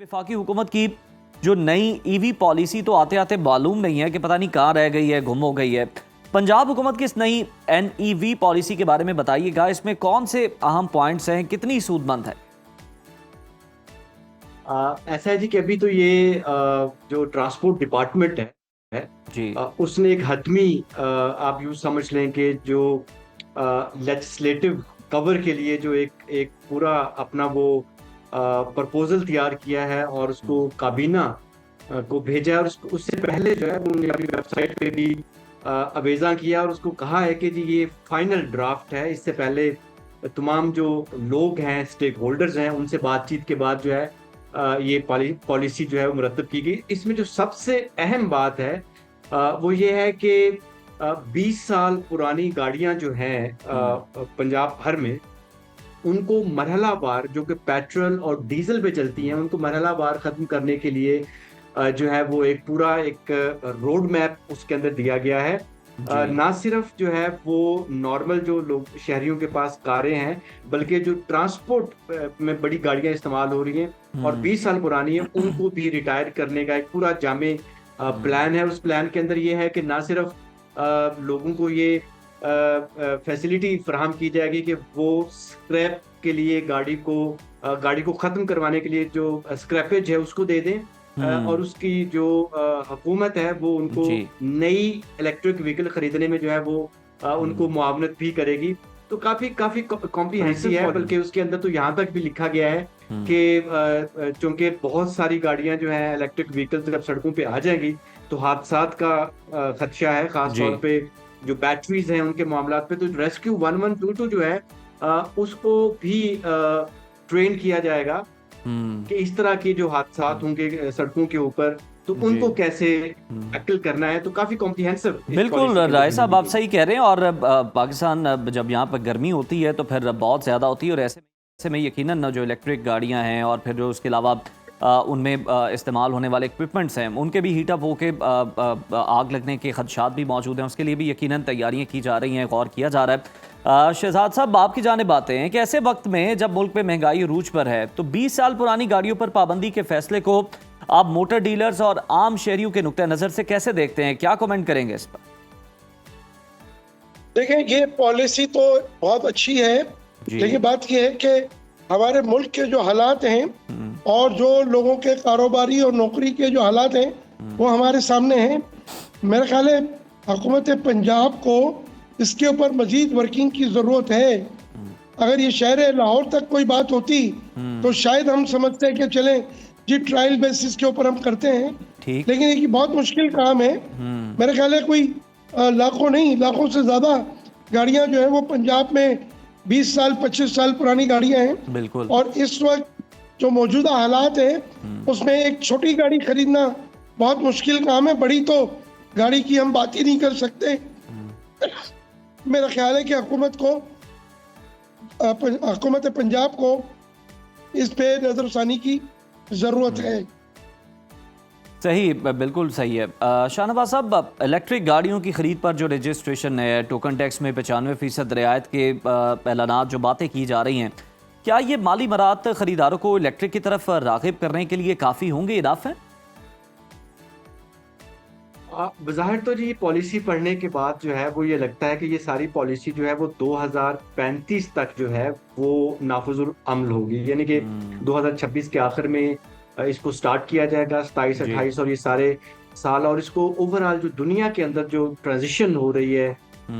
वफाकी हुकूमत की जो नई ईवी पॉलिसी तो आते आते मालूम नहीं है कि पता नहीं कहाँ रह गई है, गुम हो गई है। पंजाब हुकूमत की इस नई NEV पॉलिसी के बारे में बताइएगा, इसमें कौन से अहम पॉइंट्स हैं, कितनी सूदमंद है? ऐसा है जी कि अभी तो ये जो ट्रांसपोर्ट डिपार्टमेंट है जी उसने एक हतमी आप यूँ समझ लें कि जो लेजिस्लेटिव कवर के लिए जो एक एक पूरा अपना वो प्रपोजल तैयार किया है और उसको काबीना को भेजा है। और उससे पहले जो है उन्होंने अपनी वेबसाइट पे भी अवेजा किया और उसको कहा है कि जी ये फाइनल ड्राफ्ट है। इससे पहले तमाम जो लोग हैं, स्टेक होल्डर्स हैं, उनसे बातचीत के बाद जो है ये पॉलिसी जो है वो मुरतब की गई। इसमें जो सबसे अहम बात है वो ये है कि 20 साल पुरानी गाड़ियां जो हैं पंजाब भर में, उनको मरहलावार, जो कि पेट्रोल और डीजल पे चलती हैं, उनको मरहलावार खत्म करने के लिए जो है वो एक पूरा एक रोड मैप उसके अंदर दिया गया है। ना सिर्फ जो है वो नॉर्मल जो लोग शहरियों के पास कारें हैं, बल्कि जो ट्रांसपोर्ट में बड़ी गाड़ियां इस्तेमाल हो रही हैं और 20 साल पुरानी है, उनको भी रिटायर करने का एक पूरा जामे प्लान है। उस प्लान के अंदर ये है कि ना सिर्फ लोगों को ये फैसिलिटी फराहम की जाएगी कि वो स्क्रैप के लिए गाड़ी को ख़त्म करवाने के लिए जो स्क्रैपेज है उसको दे दें, और उसकी जो हुकूमत है वो उनको नई इलेक्ट्रिक व्हीकल खरीदने में जो है वो उनको मुआवनत भी करेगी। तो काफी काफी कॉम्प्रिहेंसिव है। बल्कि उसके अंदर तो यहाँ तक भी लिखा गया है कि चूंकि बहुत सारी गाड़ियां जो है इलेक्ट्रिक व्हीकल जब सड़कों पे आ जाएंगी तो हादसात का खदशा है, खास तौर पे जो बैटरीज हैं उनके मामला पे। तो रेस्क्यू 1122 जो है उसको भी ट्रेन किया जाएगा कि इस तरह के जो हादसात होंगे सड़कों के ऊपर तो उनको कैसे टैकल करना है। तो काफी कॉम्प्रिहेंसिव। बिल्कुल राय साहब, आप सही कह रहे हैं। और पाकिस्तान जब यहाँ पर गर्मी होती है तो फिर बहुत ज़्यादा होती है, और ऐसे में यकीनन जो इलेक्ट्रिक गाड़ियाँ हैं और फिर जो उसके अलावा उनमें इस्तेमाल होने वाले इक्विपमेंट्स हैं उनके भी हीटअप होके आग लगने के खदशात भी मौजूद हैं। उसके लिए भी यकीनन तैयारियां की जा रही हैं, गौर किया जा रहा है। शहजाद साहब, आपकी जानिब आते हैं कि ऐसे वक्त में जब मुल्क में महंगाई अरूज पर है तो 20 साल पुरानी गाड़ियों पर पाबंदी के फैसले को आप मोटर डीलर्स और आम शहरियों के नुक्ते नज़र से कैसे देखते हैं, क्या कमेंट करेंगे इस पर? देखें, ये पॉलिसी तो बहुत अच्छी है, लेकिन बात ये है कि हमारे मुल्क के जो हालात हैं और जो लोगों के कारोबारी और नौकरी के जो हालात हैं वो हमारे सामने हैं। मेरा ख्याल है हुकूमत पंजाब को इसके ऊपर मजीद वर्किंग की ज़रूरत है। अगर ये शहर लाहौर तक कोई बात होती तो शायद हम समझते हैं कि चलें जी, ट्रायल बेसिस के ऊपर हम करते हैं, लेकिन ये बहुत मुश्किल काम है। मेरे ख्याल है कोई लाखों नहीं, लाखों से ज़्यादा गाड़ियाँ जो है वो पंजाब में 20 साल 25 साल पुरानी गाड़ियाँ हैं। बिल्कुल। और इस वक्त जो मौजूदा हालात है उसमें एक छोटी गाड़ी खरीदना बहुत मुश्किल काम है, बड़ी तो गाड़ी की हम बात ही नहीं कर सकते। मेरा ख्याल है कि हुकूमत पंजाब को इस पे नजरसानी की जरूरत है। सही, बिल्कुल सही है। शाहनवाज साहब, इलेक्ट्रिक गाड़ियों की खरीद पर जो रजिस्ट्रेशन है, टोकन टैक्स में 95% रियायत के ऐलानात जो बातें की जा रही हैं, क्या ये माली मरात खरीदारों को इलेक्ट्रिक की तरफ राग़िब करने के लिए काफ़ी होंगे, इनाफ है? बज़ाहिर तो जी पॉलिसी पढ़ने के बाद जो है वो ये लगता है कि ये सारी पॉलिसी जो है वो 2035 तक जो है वो नाफिजुल अमल होगी। यानी कि 2026 के आखिर में इसको स्टार्ट किया जाएगा, 27 28 और ये सारे साल। और इसको ओवरऑल जो दुनिया के अंदर जो ट्रांजिशन हो रही है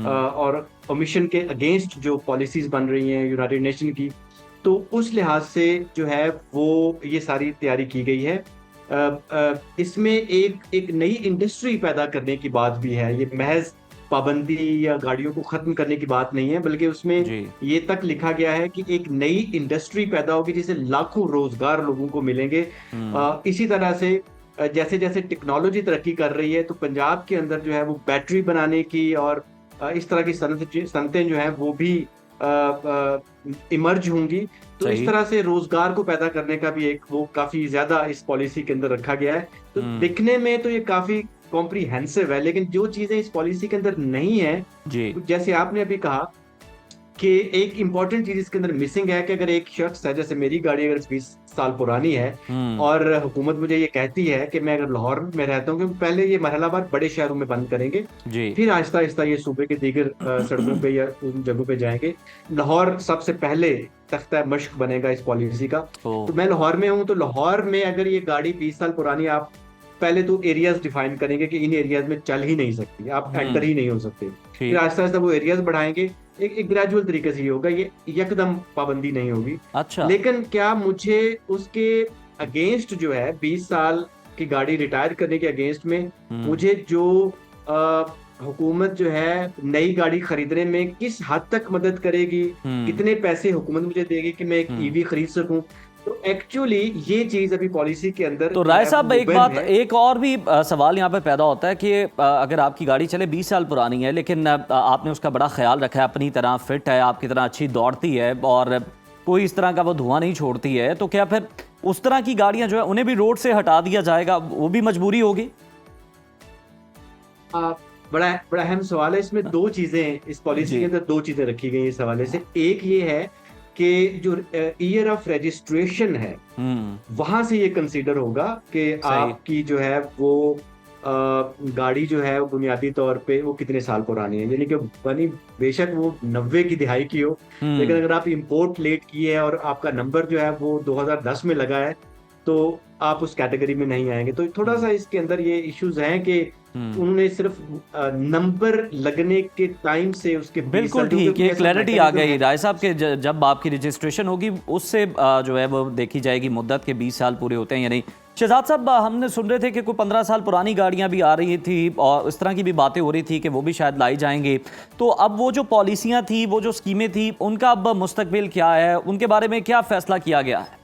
और एमिशन के अगेंस्ट जो पॉलिसीज बन रही हैं यूनाइटेड नेशन की, तो उस लिहाज से जो है वो ये सारी तैयारी की गई है। इसमें एक नई इंडस्ट्री पैदा करने की बात भी है। ये महज पाबंदी या गाड़ियों को खत्म करने की बात नहीं है, बल्कि उसमें ये तक लिखा गया है कि एक नई इंडस्ट्री पैदा होगी जिससे लाखों रोजगार लोगों को मिलेंगे। इसी तरह से जैसे जैसे टेक्नोलॉजी तरक्की कर रही है तो पंजाब के अंदर जो है वो बैटरी बनाने की और इस तरह की सनतें जो है वो भी इमर्ज होंगी। तो इस तरह से रोजगार को पैदा करने का भी एक वो काफी ज्यादा इस पॉलिसी के अंदर रखा गया है। तो दिखने में तो ये काफी कॉम्प्रिहेंसिव है, लेकिन जो चीजें इस पॉलिसी के अंदर नहीं है, जैसे आपने अभी कहा कि एक इम्पॉर्टेंट चीज इसके अंदर मिसिंग है कि अगर एक शख्स है, जैसे मेरी गाड़ी अगर 20 साल पुरानी है और हुकूमत मुझे ये कहती है कि मैं अगर लाहौर में रहता हूँ, क्योंकि पहले ये मरहलावार बड़े शहरों में बंद करेंगे, फिर आहिस्ता आहिस्ता ये सूबे के दीगर सड़कों पे या उन जगहों पे जाएंगे। लाहौर सबसे पहले तख्ता मश्क बनेगा इस पॉलिसी का। तो मैं लाहौर में हूँ, तो लाहौर में अगर ये गाड़ी 20 साल पुरानी, आप पहले तो एरियाज डिफाइन करेंगे कि इन एरियाज में चल ही नहीं सकती, आप एंटर ही नहीं हो सकते। फिर आहिस्ता आहिस्ता वो एरियाज बढ़ाएंगे, एक ग्रेजुअल तरीके से ही होगा, ये यकदम पाबंदी नहीं होगी। अच्छा, लेकिन क्या मुझे उसके अगेंस्ट जो है 20 साल की गाड़ी रिटायर करने के अगेंस्ट में मुझे जो हुकूमत जो है नई गाड़ी खरीदने में किस हद तक मदद करेगी, कितने पैसे हुकूमत मुझे देगी कि मैं एक ईवी खरीद सकूं, तो एक्चुअली ये चीज अभी पॉलिसी के अंदर। तो राय साहब, एक और भी सवाल यहाँ पे पैदा होता है कि अगर आपकी गाड़ी चले 20 साल पुरानी है, लेकिन आपने उसका बड़ा ख्याल रखा है, अपनी तरह फिट है, आपकी तरह अच्छी दौड़ती है और कोई इस तरह का वो धुआं नहीं छोड़ती है, तो क्या फिर उस तरह की गाड़ियां जो है उन्हें भी रोड से हटा दिया जाएगा? वो भी मजबूरी होगी? बड़ा अहम सवाल है। इसमें दो चीजें, इस पॉलिसी के अंदर दो चीजें रखी गई इस हवाले से। एक ये है कि जो ईयर ऑफ रजिस्ट्रेशन है वहां से ये कंसीडर होगा कि आपकी जो है वो गाड़ी जो है वो बुनियादी तौर पे वो कितने साल पुरानी है, यानी कि बनी बेशक वो 90 की दिहाई की हो, लेकिन अगर आप इंपोर्ट लेट की है और आपका नंबर जो है वो 2010 में लगा है, तो आप उस कैटेगरी में नहीं आएंगे। तो थोड़ा सा इसके अंदर ये इश्यूज हैं कि उन्होंने सिर्फ नंबर लगने के टाइम से उसके बिल्कुल ठीक, ये क्लैरिटी आ गई राय साहब के जब आपकी रजिस्ट्रेशन होगी उससे जो है वो देखी जाएगी मुद्दत के 20 साल पूरे होते हैं या नहीं। शहजाद साहब, हमने सुन रहे थे कि कोई 15 साल पुरानी गाड़ियां भी आ रही थी और इस तरह की भी बातें हो रही थी कि वो भी शायद लाई जाएंगे। तो अब वो जो पॉलिसियां थी, वो जो स्कीमें थी, उनका अब मुस्तकबिल क्या है, उनके बारे में क्या फैसला किया गया है?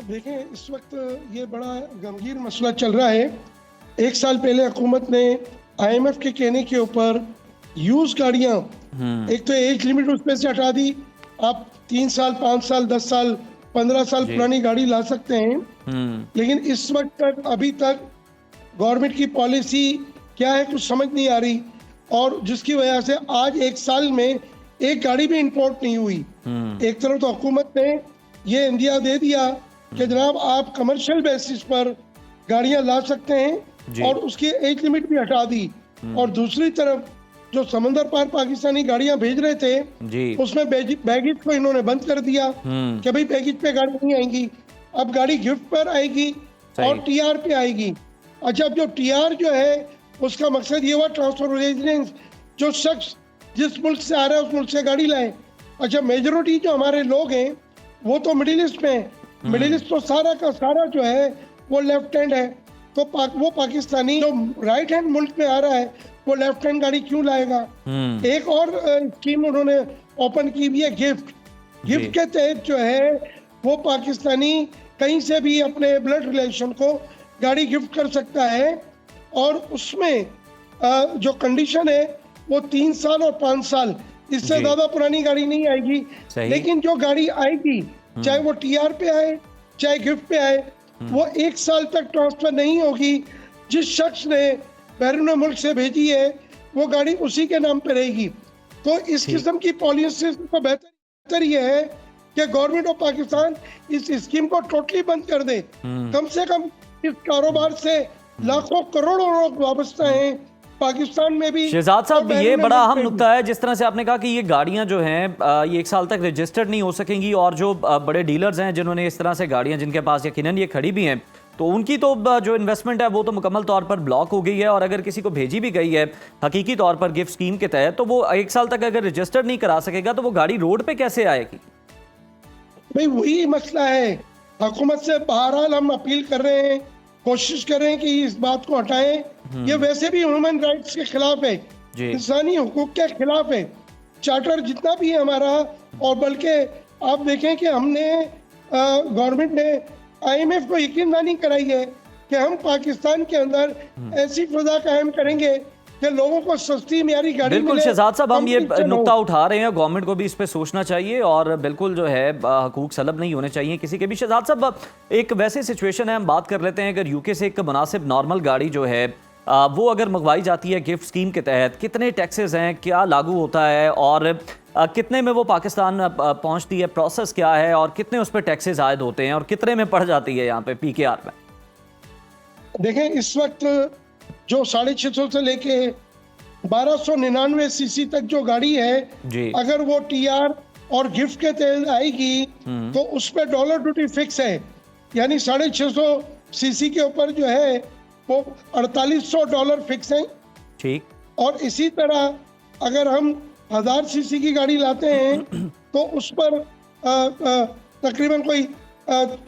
देखें, इस वक्त ये बड़ा गंभीर मसला चल रहा है। एक साल पहले हुकूमत ने IMF के कहने के ऊपर यूज गाड़ियां, एक तो एज लिमिट उसमें से हटा दी, आप 3 साल 5 साल 10 साल 15 साल पुरानी गाड़ी ला सकते हैं। लेकिन इस वक्त तक अभी तक गवर्नमेंट की पॉलिसी क्या है कुछ समझ नहीं आ रही, और जिसकी वजह से आज एक साल में एक गाड़ी भी इंपोर्ट नहीं हुई। एक तरफ तो हुकूमत ने ये इंदिया दे दिया कि जनाब आप कमर्शियल बेसिस पर गाड़ियां ला सकते हैं और उसकी एज लिमिट भी हटा दी, और दूसरी तरफ जो समंदर पार पाकिस्तानी गाड़ियां भेज रहे थे उसमें बैगेज को इन्होंने बंद कर दिया कि भाई बैगेज पे गाड़ी नहीं आएगी, अब गाड़ी गिफ्ट पर आएगी और TR पे आएगी। अच्छा, जो TR जो है उसका मकसद ये हुआ ट्रांसफर रेजिडेंस, जो शख्स जिस मुल्क से आ रहा है उस मुल्क से गाड़ी लाए। अच्छा, मेजोरिटी जो हमारे लोग हैं वो तो मिडिल ईस्ट में है, मिडिल ईस्ट तो सारा का सारा जो है वो लेफ्ट हैंड है, तो वो पाकिस्तानी जो राइट हैंड मुल्क में आ रहा है वो लेफ्ट हैंड गाड़ी क्यों लाएगा। एक और स्कीम उन्होंने ओपन की भी है, गिफ्ट के तहत जो है वो पाकिस्तानी कहीं से भी अपने ब्लड रिलेशन को गाड़ी गिफ्ट कर सकता है, और उसमें जो कंडीशन है वो 3 साल और 5 साल, इससे ज्यादा पुरानी गाड़ी नहीं आएगी। लेकिन जो गाड़ी आएगी चाहे वो TR पे आए चाहे गिफ्ट पे आए, वो 1 साल तक ट्रांसफर नहीं होगी। जिस शख्स ने बैरून मुल्क से भेजी है वो गाड़ी उसी के नाम पे रहेगी। तो इस किस्म की पॉलिसी को बेहतर ये है कि गवर्नमेंट ऑफ पाकिस्तान इस स्कीम को टोटली बंद कर दे। कम से कम इस कारोबार से लाखों करोड़ों लोग वाबस्ता हैं पाकिस्तान में भी। शहजाद साहब, ये बड़ा अहम नुक्ता है, जिस तरह से आपने कहा कि ये गाड़ियां जो हैं ये 1 साल तक रजिस्टर्ड नहीं हो सकेंगी, और जो बड़े डीलर्स हैं जिन्होंने इस तरह से गाड़ियां जिनके पास यकीनन ये खड़ी भी हैं, तो उनकी तो जो इन्वेस्टमेंट है वो तो मुकम्मल तौर पर ब्लॉक हो गई है, और अगर किसी को भेजी भी गई है हकीकी तौर पर गिफ्ट स्कीम के तहत, तो वो 1 साल तक अगर रजिस्टर्ड नहीं करा सकेगा तो वो गाड़ी रोड पे कैसे आएगी? भाई वही मसला है। हुकूमत से बहरहाल हम अपील कर रहे हैं, कोशिश कर रहे हैं कि इस बात को हटाएं। ये वैसे भी ह्यूमन राइट्स के खिलाफ है, इंसानी हुकूक के खिलाफ है, चार्टर जितना भी है हमारा। और बल्कि आप देखें कि हमने गवर्नमेंट ने IMF को यकीनदानी कराई है कि हम पाकिस्तान के अंदर ऐसी फिजा कायम करेंगे कि लोगों को सस्ती मियारी गाड़ी बिल्कुल शहजाद साहब, हम ये नुक्ता उठा रहे हैं, गवर्नमेंट को भी इस पे सोचना चाहिए और बिल्कुल जो है हकूक सलब नहीं होने चाहिए किसी के भी। शहजाद साहब, एक वैसे सिचुएशन है, हम बात कर लेते हैं, अगर UK से एक मुनासिब नॉर्मल गाड़ी जो है वो अगर मंगवाई जाती है गिफ्ट स्कीम के तहत, कितने टैक्सेस हैं, क्या लागू होता है और कितने में वो पाकिस्तान पहुंचती है, प्रोसेस क्या है और कितने उस पर टैक्सेस आयद होते हैं और कितने में पड़ जाती है यहाँ पे PKR में? देखें, इस वक्त जो 650 से लेके 1299 सीसी तक जो गाड़ी है जी। अगर वो TR और गिफ्ट के तहत आएगी तो उस पर डॉलर ड्यूटी फिक्स है, यानी 650 सीसी के ऊपर जो है वो $4800 फिक्स है। ठीक। और इसी तरह अगर हम 1000 सीसी की गाड़ी लाते हैं तो उस पर तकरीबन कोई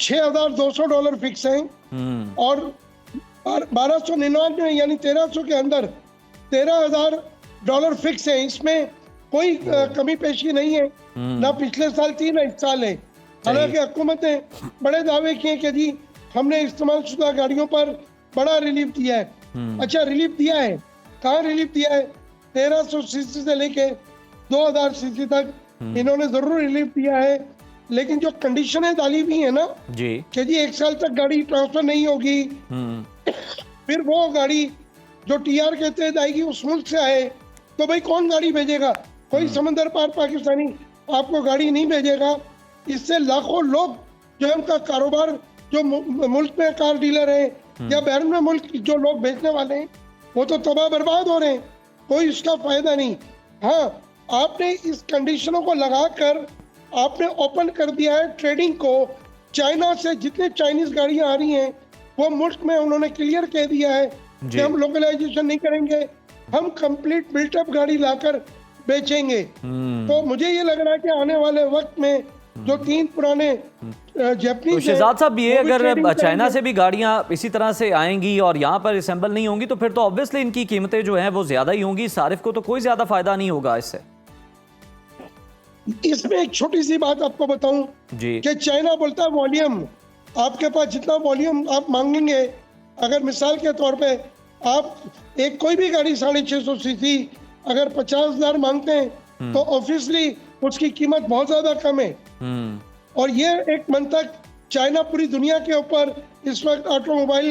$6200 फिक्स है। और 1299 यानी 1300 के अंदर $13000 फिक्स है। इसमें कोई कमी पेशी नहीं है, ना पिछले साल थी ना इस साल है। हालांकि हुकूमत ने बड़े दावे किए कि जी हमने इस्तेमाल शुदा गाड़ियों पर बड़ा रिलीफ दिया है। अच्छा, रिलीफ दिया है, कहाँ रिलीफ दिया है? 1300 सीसी से लेके 2000 सीसी तक इन्होंने जरूर रिलीफ दिया है, लेकिन जो कंडीशनें डाली हुई है ना जी कि जी 1 साल तक गाड़ी ट्रांसफर नहीं होगी, फिर वो गाड़ी जो TR के तहत आएगी उस मुल्क से आए तो भाई कौन गाड़ी भेजेगा? कोई समंदर पार पाकिस्तानी आपको गाड़ी नहीं भेजेगा। इससे लाखों लोग जो है उनका कारोबार, जो मुल्क में कार डीलर है या बैरून में मुल्क जो लोग बेचने वाले हैं, वो तो तबाह बर्बाद हो रहे हैं। कोई इसका फायदा नहीं। हाँ, आपने इस कंडीशनों को लगाकर आपने ओपन कर दिया है ट्रेडिंग को। चाइना से जितने चाइनीज गाड़ियां आ रही हैं वो मुल्क में उन्होंने क्लियर कह दिया है कि हम लोकलाइजेशन नहीं करेंगे, हम कंप्लीट बिल्टअप गाड़ी लाकर बेचेंगे। तो मुझे ये लग रहा है कि आने वाले वक्त में जो 3 पुराने जापानीज, तो शहजाद साहब, ये अगर चाइना से भी गाड़ियां इसी तरह से आएंगी और यहाँ पर असेंबल नहीं होंगी तो फिर तो ऑब्वियसली इनकी कीमतें जो हैं वो ज्यादा ही होंगी, सारिफ को तो कोई ज्यादा फायदा नहीं होगा इससे। इसमें एक छोटी सी बात आपको बताऊं जी कि चाइना बोलता है वॉल्यूम। आपके पास जितना वॉल्यूम आप मांगेंगे, अगर मिसाल के तौर पे आप एक कोई भी गाड़ी 650 सीसी अगर 50,000 मांगते हैं तो ऑब्वियसली उसकी कीमत बहुत ज्यादा कम है। और ये एक मंतक चाइना पूरी दुनिया के ऊपर इस वक्त ऑटोमोबाइल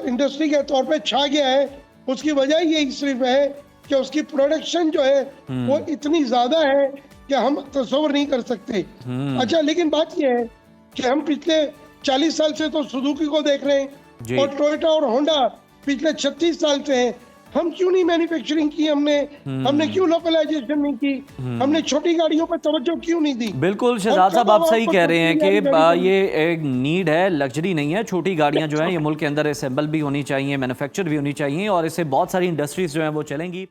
इंडस्ट्री के तौर पे छा गया है। उसकी वजह यही सिर्फ है कि उसकी प्रोडक्शन जो है वो इतनी ज्यादा है कि हम तस्वर नहीं कर सकते। अच्छा, लेकिन बात यह है कि हम पिछले 40 साल से तो सुजुकी को देख रहे हैं और टोयोटा और होंडा पिछले 36 साल से हैं। हम क्यों नहीं मैन्युफैक्चरिंग की? हमने क्यों लोकलाइजेशन नहीं की? हमने छोटी गाड़ियों पर तवज्जो क्यों नहीं दी? बिल्कुल शहजाद साहब, आप सही कह रहे हैं कि ये एक नीड है, लग्जरी नहीं है। छोटी गाड़ियां जो हैं ये मुल्क के अंदर असेंबल भी होनी चाहिए, मैन्युफैक्चर भी होनी चाहिए और इससे बहुत सारी इंडस्ट्रीज जो हैं वो चलेंगी।